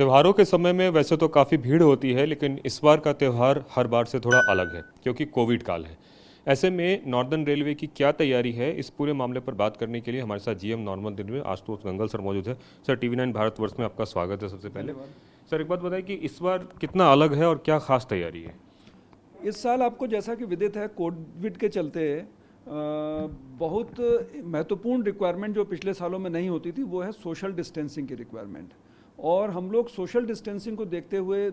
त्योहारों के समय में वैसे तो काफ़ी भीड़ होती है, लेकिन इस बार का त्यौहार हर बार से थोड़ा अलग है क्योंकि कोविड काल है। ऐसे में नॉर्दर्न रेलवे की क्या तैयारी है, इस पूरे मामले पर बात करने के लिए हमारे साथ GM northern railway Ashutosh Gangal sir मौजूद है। सर, टीवी 9 भारतवर्ष में आपका स्वागत है। सबसे पहले सर एक बात बताइए कि इस बार कितना अलग है और क्या खास तैयारी है? इस साल आपको जैसा कि विदित है, कोविड के चलते बहुत महत्वपूर्ण रिक्वायरमेंट जो पिछले सालों में नहीं होती थी वो है सोशल डिस्टेंसिंग की रिक्वायरमेंट। और हम लोग सोशल डिस्टेंसिंग को देखते हुए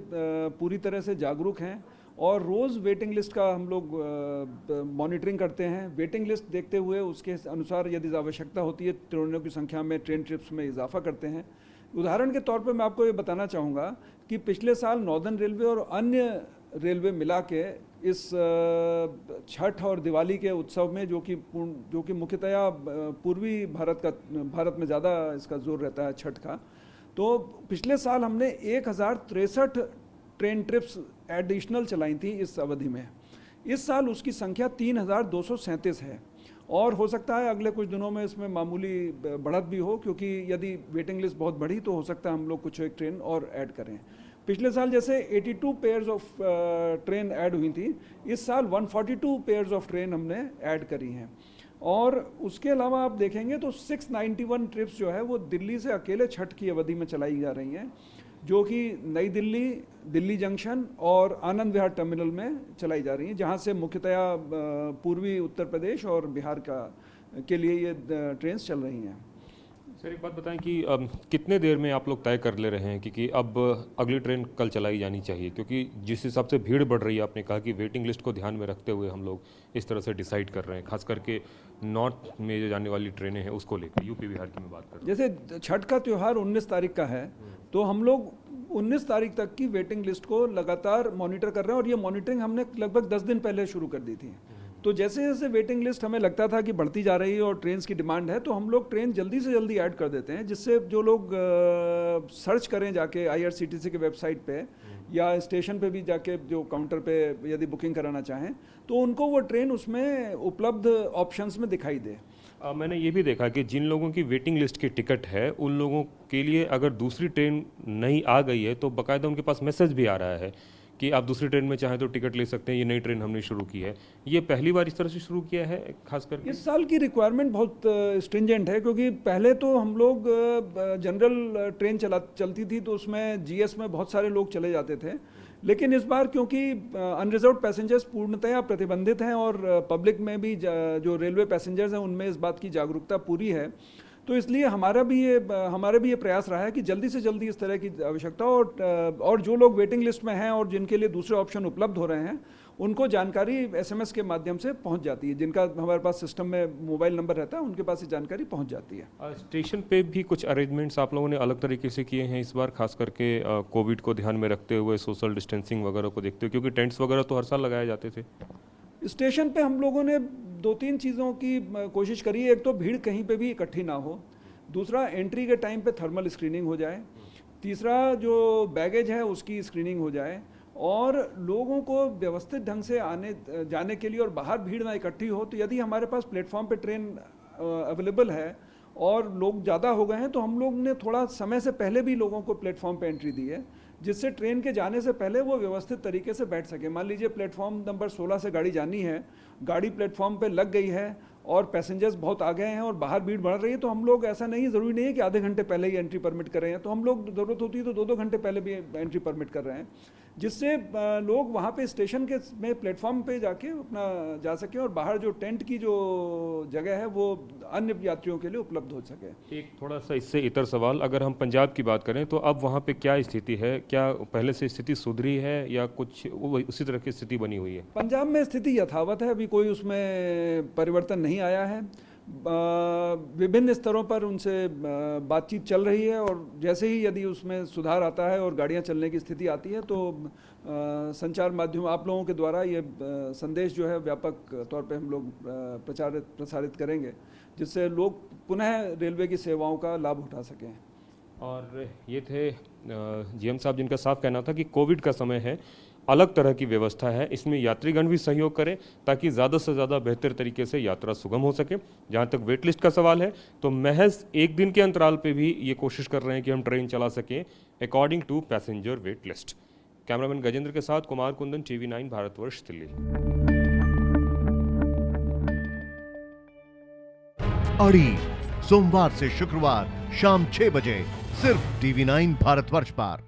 पूरी तरह से जागरूक हैं और रोज़ वेटिंग लिस्ट का हम लोग मॉनिटरिंग करते हैं। वेटिंग लिस्ट देखते हुए उसके अनुसार यदि आवश्यकता होती है ट्रेनों की संख्या में, ट्रेन ट्रिप्स में इजाफा करते हैं। उदाहरण के तौर पर मैं आपको ये बताना चाहूँगा कि पिछले साल नॉर्दर्न रेलवे और अन्य रेलवे मिला के इस छठ और दिवाली के उत्सव में जो कि मुख्यतया पूर्वी भारत में ज़्यादा इसका जोर रहता है छठ का, तो पिछले साल हमने 1063 ट्रेन ट्रिप्स एडिशनल चलाई थी इस अवधि में। इस साल उसकी संख्या 3237 है और हो सकता है अगले कुछ दिनों में इसमें मामूली बढ़त भी हो, क्योंकि यदि वेटिंग लिस्ट बहुत बढ़ी तो हो सकता है हम लोग कुछ एक ट्रेन और ऐड करें। पिछले साल जैसे 82 पेयर्स ऑफ ट्रेन ऐड हुई थी, इस साल 142 पेयर्स ऑफ ट्रेन हमने ऐड करी हैं। और उसके अलावा आप देखेंगे तो 691 ट्रिप्स जो है वो दिल्ली से अकेले छठ की अवधि में चलाई जा रही हैं, जो कि नई दिल्ली, दिल्ली जंक्शन और आनंद विहार टर्मिनल में चलाई जा रही हैं, जहां से मुख्यतया पूर्वी उत्तर प्रदेश और बिहार के लिए ये ट्रेन्स चल रही हैं। सर एक बात बताएं कि कितने देर में आप लोग तय कर ले रहे हैं कि अब अगली ट्रेन कल चलाई जानी चाहिए, क्योंकि जिस हिसाब से भीड़ बढ़ रही है, आपने कहा कि वेटिंग लिस्ट को ध्यान में रखते हुए हम लोग इस तरह से डिसाइड कर रहे हैं, खास करके नॉर्थ में जो जाने वाली ट्रेनें हैं उसको लेकर, यूपी बिहार की मैं बात कर रहा हूँ। जैसे छठ का त्यौहार 19 तारीख का है, तो हम लोग 19 तारीख तक की वेटिंग लिस्ट को लगातार मॉनिटर कर रहे हैं और ये मॉनिटरिंग हमने लगभग 10 दिन पहले शुरू कर दी थी। तो जैसे जैसे वेटिंग लिस्ट हमें लगता था कि बढ़ती जा रही है और ट्रेन्स की डिमांड है, तो हम लोग ट्रेन जल्दी से जल्दी ऐड कर देते हैं, जिससे जो लोग सर्च करें जाके आईआरसीटीसी के वेबसाइट पे या स्टेशन पे भी जाके जो काउंटर पे यदि बुकिंग कराना चाहें तो उनको वो ट्रेन उसमें उपलब्ध ऑप्शंस में दिखाई दे। मैंने ये भी देखा कि जिन लोगों की वेटिंग लिस्ट की टिकट है उन लोगों के लिए अगर दूसरी ट्रेन नहीं आ गई है तो बाकायदा उनके पास मैसेज भी आ रहा है कि आप दूसरी ट्रेन में चाहें तो टिकट ले सकते हैं, ये नई ट्रेन हमने शुरू की है। ये पहली बार इस तरह से शुरू किया है खास करके? इस साल की रिक्वायरमेंट बहुत स्ट्रिंजेंट है, क्योंकि पहले तो हम लोग जनरल ट्रेन चलती थी तो उसमें जीएस में बहुत सारे लोग चले जाते थे, लेकिन इस बार क्योंकि अनरिजर्व पैसेंजर्स पूर्णतया प्रतिबंधित हैं और पब्लिक में भी जो रेलवे पैसेंजर्स हैं उनमें इस बात की जागरूकता पूरी है, तो इसलिए हमारे भी ये प्रयास रहा है कि जल्दी से जल्दी इस तरह की आवश्यकता और जो लोग वेटिंग लिस्ट में हैं और जिनके लिए दूसरे ऑप्शन उपलब्ध हो रहे हैं उनको जानकारी एसएमएस के माध्यम से पहुंच जाती है। जिनका हमारे पास सिस्टम में मोबाइल नंबर रहता है उनके पास ये जानकारी पहुंच जाती है। स्टेशन पे भी कुछ अरेंजमेंट्स आप लोगों ने अलग तरीके से किए हैं इस बार, खास करके कोविड को ध्यान में रखते हुए, सोशल डिस्टेंसिंग वगैरह को देखते हुए, क्योंकि टेंट्स वगैरह तो हर साल लगाए जाते थे। स्टेशन पे हम लोगों ने 2-3 चीज़ों की कोशिश करी है। एक तो भीड़ कहीं पे भी इकट्ठी ना हो, दूसरा एंट्री के टाइम पे थर्मल स्क्रीनिंग हो जाए, तीसरा जो बैगेज है उसकी स्क्रीनिंग हो जाए और लोगों को व्यवस्थित ढंग से आने जाने के लिए और बाहर भीड़ ना इकट्ठी हो। तो यदि हमारे पास प्लेटफॉर्म पे ट्रेन अवेलेबल है और लोग ज़्यादा हो गए हैं तो हम लोग ने थोड़ा समय से पहले भी लोगों को प्लेटफॉर्म पे एंट्री दी है, जिससे ट्रेन के जाने से पहले वो व्यवस्थित तरीके से बैठ सके। मान लीजिए प्लेटफॉर्म नंबर 16 से गाड़ी जानी है, गाड़ी प्लेटफॉर्म पे लग गई है और पैसेंजर्स बहुत आ गए हैं और बाहर भीड़ बढ़ रही है, तो हम लोग ऐसा नहीं, ज़रूरी नहीं है कि आधे घंटे पहले ही एंट्री परमिट कर रहे हैं, तो हम लोग ज़रूरत होती है तो 2-2 घंटे पहले भी एंट्री परमिट कर रहे हैं, जिससे लोग वहाँ पे स्टेशन के में प्लेटफॉर्म पे जाके अपना जा सके और बाहर जो टेंट की जो जगह है वो अन्य यात्रियों के लिए उपलब्ध हो सके। एक थोड़ा सा इससे इतर सवाल, अगर हम पंजाब की बात करें तो अब वहाँ पे क्या स्थिति है? क्या पहले से स्थिति सुधरी है या कुछ उसी तरह की स्थिति बनी हुई है? पंजाब में स्थिति यथावत है, अभी कोई उसमें परिवर्तन नहीं आया है। विभिन्न स्तरों पर उनसे बातचीत चल रही है और जैसे ही यदि उसमें सुधार आता है और गाड़ियां चलने की स्थिति आती है तो संचार माध्यम आप लोगों के द्वारा ये संदेश जो है व्यापक तौर पे हम लोग प्रसारित करेंगे, जिससे लोग पुनः रेलवे की सेवाओं का लाभ उठा सकें। और ये थे जीएम साहब, जिनका साफ कहना था कि कोविड का समय है अलग तरह की व्यवस्था है, इसमें यात्रीगण भी सहयोग करें ताकि ज़्यादा से ज़्यादा बेहतर तरीके से यात्रा सुगम हो सके। जहाँ तक वेट लिस्ट का सवाल है तो महज एक दिन के अंतराल पे भी ये कोशिश कर रहे हैं कि हम ट्रेन चला सकें according to passenger wait list. Cameraman Gajendra के साथ कुमार कुंदन, TV9 भारतवर्ष, दिल्ली। अड़ी सोमवार से शुक्रवार शाम 6 बजे सिर्फ TV9 भारतवर्ष पर।